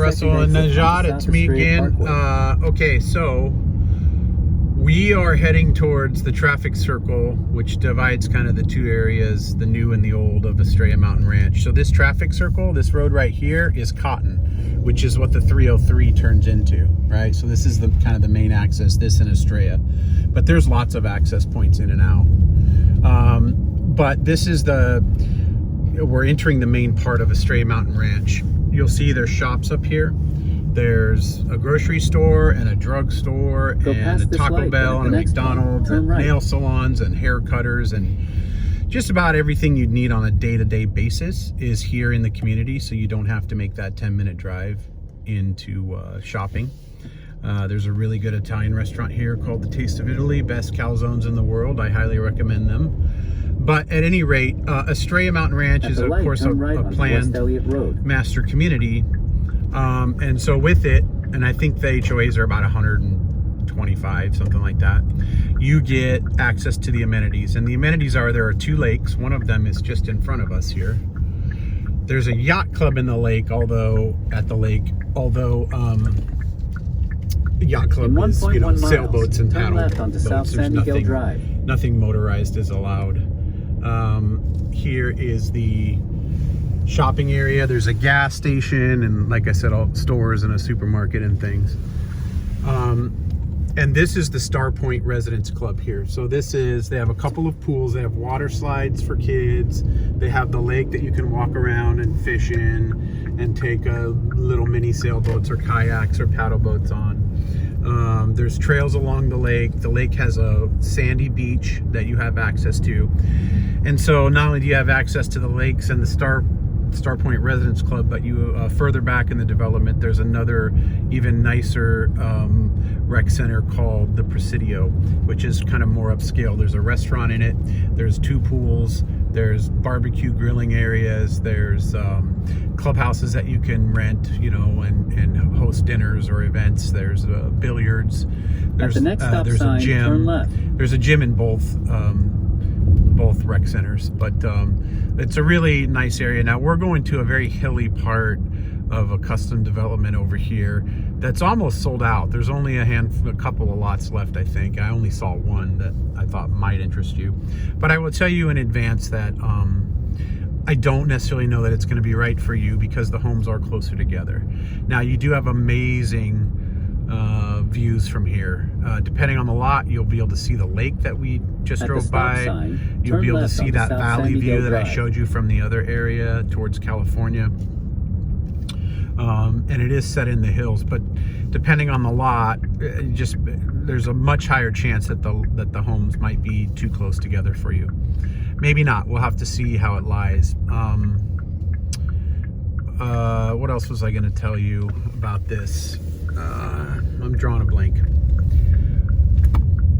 Russell and Najat, it's me again. Okay, so we are heading towards the traffic circle, which divides kind of the two areas, the new and the old, of Estrella Mountain Ranch. So this traffic circle, this road right here, is Cotton, which is what the 303 turns into, right? So this is the kind of the main access, this and Estrella. But there's lots of access points in and out. But this is we're entering the main part of Estrella Mountain Ranch. You'll see there's shops up here. There's a grocery store and a drugstore and a Taco Bell and a McDonald's and nail salons and hair cutters, and just about everything you'd need on a day-to-day basis is here in the community, so you don't have to make that 10-minute drive into shopping. There's a really good Italian restaurant here called The Taste of Italy, best calzones in the world. I highly recommend them. But at any rate, Estrella Mountain Ranch is, of course, a planned master community. And so with it, and I think the HOAs are about 125, something like that, you get access to the amenities. And the amenities there are two lakes. One of them is just in front of us here. There's a yacht club in the lake, although yacht club is, sailboats and paddle boats. There's nothing motorized is allowed. Here is the shopping area. There's a gas station and, like I said, all stores and a supermarket and things. And this is the Star Point Residence Club here. So they have a couple of pools. They have water slides for kids. They have the lake that you can walk around and fish in and take little mini sailboats or kayaks or paddle boats on. There's trails along the lake. The lake has a sandy beach that you have access to. And so not only do you have access to the lakes and the Star Point Residence Club, but you further back in the development, there's another even nicer rec center called the Presidio, which is kind of more upscale. There's a restaurant in it. There's two pools. There's barbecue grilling areas. There's clubhouses that you can rent, and host dinners or events. There's billiards. There's a gym. There's a gym in both rec centers, but it's a really nice area. Now we're going to a very hilly part of a custom development over here that's almost sold out. There's only a couple of lots left, I think. I only saw one that I thought might interest you, but I will tell you in advance that I don't necessarily know that it's going to be right for you because the homes are closer together. Now you do have amazing views from here. Depending on the lot, you'll be able to see the lake that we just drove by. You'll be able to see that valley view that I showed you from the other area towards California. And it is set in the hills, but depending on the lot, there's a much higher chance that the homes might be too close together for you. Maybe not. We'll have to see how it lies. What else was I going to tell you about this? I'm drawing a blank.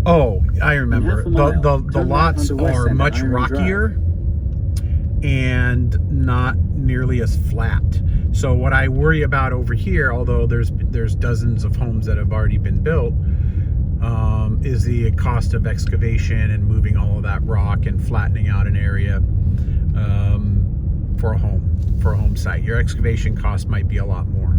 Oh, I remember. The lots are much rockier and not nearly as flat. So what I worry about over here, although there's dozens of homes that have already been built, is the cost of excavation and moving all of that rock and flattening out an area for a home site. Your excavation cost might be a lot more.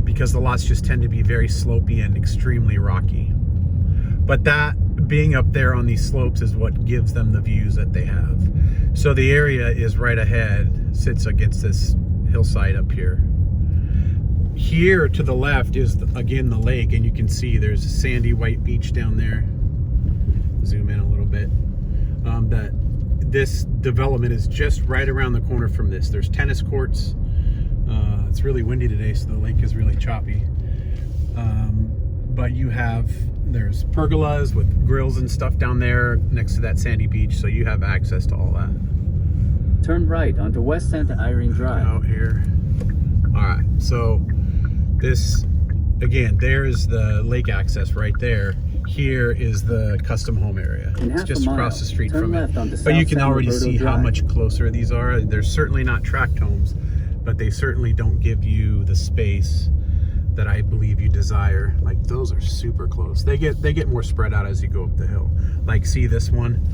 Because the lots just tend to be very slopey and extremely rocky. But that being up there on these slopes is what gives them the views that they have. So the area is right ahead, sits against this hillside up here. Here to the left is, again, the lake, and you can see there's a sandy white beach down there. Zoom in a little bit. This development is just right around the corner from this. There's tennis courts. It's really windy today, so the lake is really choppy. But there's pergolas with grills and stuff down there next to that sandy beach, so you have access to all that. Turn right onto West Santa Irene Drive. Out here. All right, so this, again, there's the lake access right there. Here is the custom home area. It's just across the street from it. But you can already see how much closer these are. They're certainly not tract homes, but they certainly don't give you the space that I believe you desire. Like, those are super close. They get more spread out as you go up the hill. Like, see, this one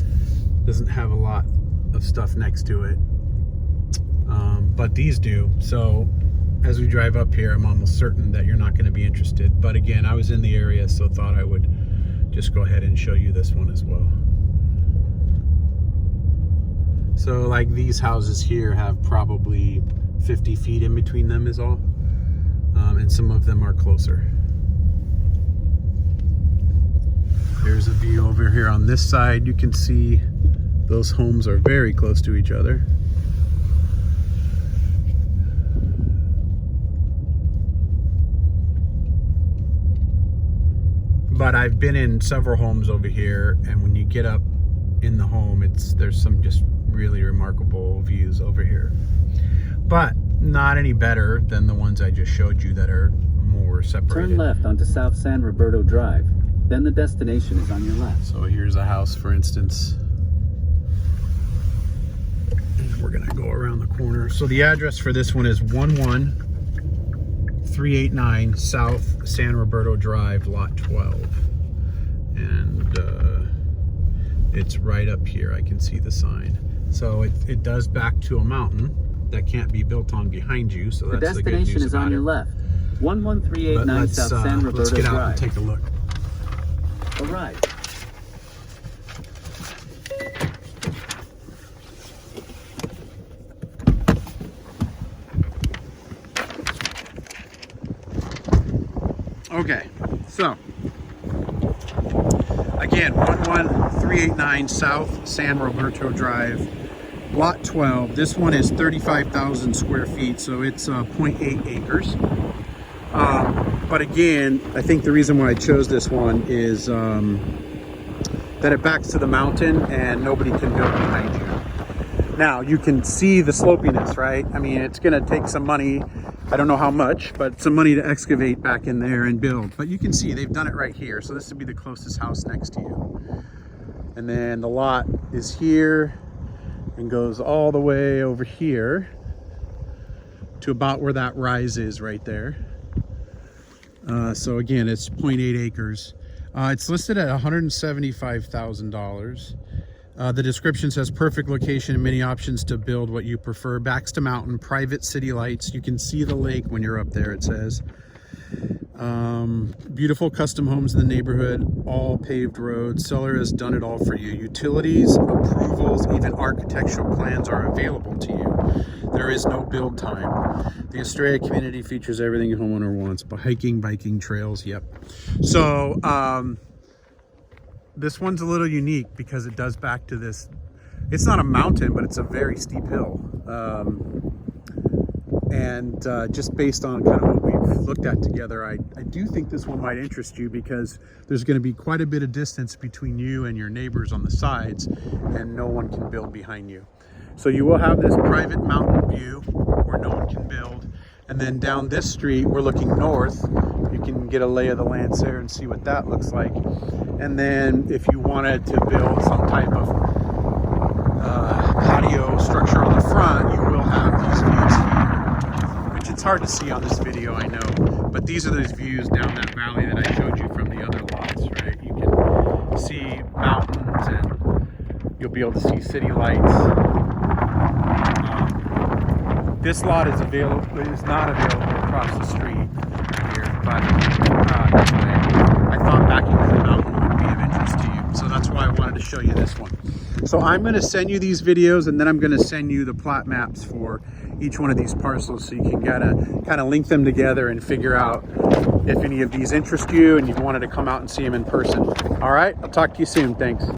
doesn't have a lot of stuff next to it. but these do. So as we drive up here, I'm almost certain that you're not going to be interested. But again, I was in the area, so thought I would just go ahead and show you this one as well. So like these houses here have probably 50 feet in between them is all. And some of them are closer. There's a view over here on this side. You can see those homes are very close to each other. But I've been in several homes over here, and when you get up in the home, there's some just really remarkable views over here. But not any better than the ones I just showed you that are more separated. Turn left onto South San Roberto Drive. Then the destination is on your left. So here's a house, for instance. And we're gonna go around the corner. So the address for this one is 11389 South San Roberto Drive, Lot 12. And it's right up here. I can see the sign. So it does back to a mountain that can't be built on behind you. So that's the good news. The destination is on your left. 11389 South San Roberto Let's get out Drive. and take a look. All right. Okay, so again, 11389 South San Roberto Drive, Lot 12. This one is 35,000 square feet, so it's 0.8 acres. But again, I think the reason why I chose this one is that it backs to the mountain and nobody can build behind you. Now, you can see the slopiness, right? I mean, it's gonna take some money, I don't know how much, but some money to excavate back in there and build. But you can see they've done it right here. So this would be the closest house next to you. And then the lot is here and goes all the way over here to about where that rise is right there. So again, it's 0.8 acres. It's listed at $175,000. The description says perfect location and many options to build what you prefer. Backs to mountain, private city lights. You can see the lake when you're up there, it says. Beautiful custom homes in the neighborhood, all paved roads. Seller has done it all for you. Utilities, approvals, even architectural plans are available to you. There is no build time. The Estrella community features everything a homeowner wants. Hiking, biking, trails, yep. So, this one's a little unique because it does back to this. It's not a mountain, but it's a very steep hill. Just based on kind of what we've looked at together, I do think this one might interest you because there's going to be quite a bit of distance between you and your neighbors on the sides, and no one can build behind you. So you will have this private mountain view where no one can build. And then down this street, we're looking north. You can get a lay of the land there and see what that looks like. And then if you wanted to build some type of patio structure on the front, you will have these views here, which it's hard to see on this video, I know. But these are those views down that valley that I showed you from the other lots, right? You can see mountains and you'll be able to see city lights. This lot is not available across the street here, but anyway, I thought backing to the mountain would be of interest to you. So that's why I wanted to show you this one. So I'm going to send you these videos, and then I'm going to send you the plot maps for each one of these parcels so you can kind of link them together and figure out if any of these interest you and you wanted to come out and see them in person. All right, I'll talk to you soon. Thanks.